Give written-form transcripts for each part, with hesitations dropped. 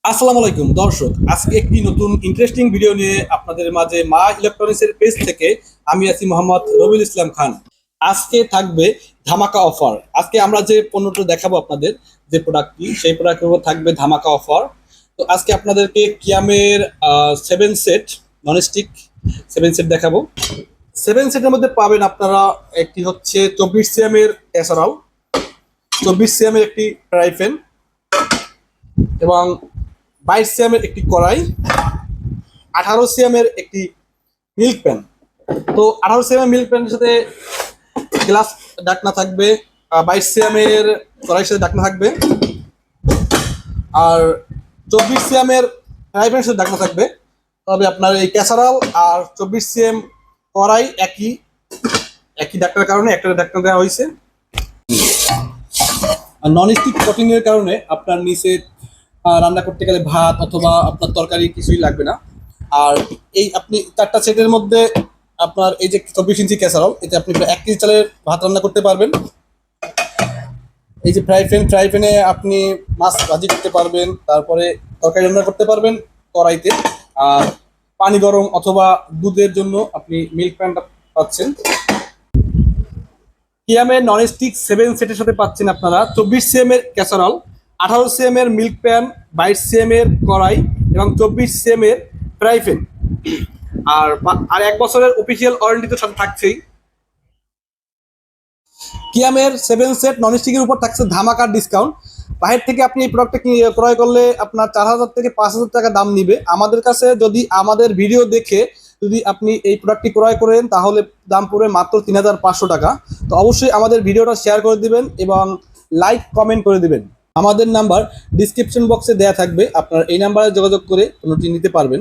আসসালামু আলাইকুম দর্শক, আজকে একটি নতুন ইন্টারেস্টিং ভিডিও নিয়ে আপনাদের মাঝে মা ইলেকট্রনিক্সের পেজ থেকে আমি আছি মোহাম্মদ রবিউল ইসলাম খান। আজকে থাকবে ধামাকা অফার। আজকে আমরা যে পণ্যটা দেখাবো আপনাদের, যে প্রোডাক্টটি, সেই প্রোডাক্টের উপর থাকবে ধামাকা অফার। তো আজকে আপনাদেরকে কিয়ামের 7 সেট ননস্টিক 7 সেট দেখাবো। 7 সেটের মধ্যে পাবেন আপনারা একটি হচ্ছে 24 সিএম এর এসরাল, 24 সিএম এর একটি ফ্রাই প্যান এবং 22 সিএম এর একটি কড়াই, 18 সিএম এর একটি মিল্ক প্যান। তো 18 সিএম এর মিল্ক প্যানের সাথে গ্লাস ঢাকনা থাকবে, 22 সিএম এর কড়াইয়ের সাথে ঢাকনা থাকবে, আর 24 সিএম এর ফ্রাই প্যানের সাথে ঢাকনা থাকবে। তবে আপনার এই ক্যাসারাল আর 24 সিএম কড়াই একই একই ঢাকনার কারণে একটা ঢাকনা দেওয়া হয়েছে। আর নন স্টিক কোটিং এর কারণে আপনার নিচে রান্না করতে গেলে ভাত অথবা আপনার তরকারি কিছুই লাগবে না। আর এই আপনি 4টা সেটের মধ্যে আপনার এই যে 24 ইঞ্চি ক্যাসারল, এতে আপনি প্রায় 1 কেজি চালের ভাত রান্না করতে পারবেন। এই যে ফ্রাই প্যানে আপনি মাছ ভাজি করতে পারবেন, তারপরে তরকারি রান্না করতে পারবেন কড়াইতে। আর পানি গরম অথবা দুধের জন্য আপনি মিল্ক প্যানটা পাচ্ছেন। কিয়ামের ননস্টিক 7 সেটের সাথে পাচ্ছেন আপনারা 24 সিএম এর ক্যাসারল, 18 সিএম এর মিল্ক প্যান, 22 সিএম এর কড়াই এবং 24 সিএম এর ফ্রাই প্যান। আর আর 1 বছরের অফিসিয়াল ওয়ারেন্টি তো সাথে থাকছেই। কিয়ামের 7 সেট ননস্টিকের উপর থাকছে ধামাকার ডিসকাউন্ট। বাইরে থেকে আপনি এই প্রোডাক্টটা ক্রয় করলে আপনার 4,000 থেকে 5,000 টাকা দাম নিবে। আমাদের কাছে যদি আমাদের ভিডিও দেখে যদি আপনি এই প্রোডাক্টটি ক্রয় করেন তাহলে দাম পড়বে মাত্র 3,500 টাকা। তো অবশ্যই আমাদের ভিডিওটা শেয়ার করে দিবেন এবং লাইক কমেন্ট করে দিবেন। আমাদের নাম্বার ডিসক্রিপশন বক্সে দেয়া থাকবে, আপনারা এই নাম্বারে যোগাযোগ করে পণ্যটি নিতে পারবেন।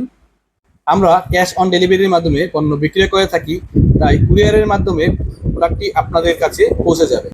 আমরা ক্যাশ অন ডেলিভারির মাধ্যমে পণ্য বিক্রয় করে থাকি, তাই কুরিয়ারের মাধ্যমে প্রোডাক্টটি আপনাদের কাছে পৌঁছে যাবে।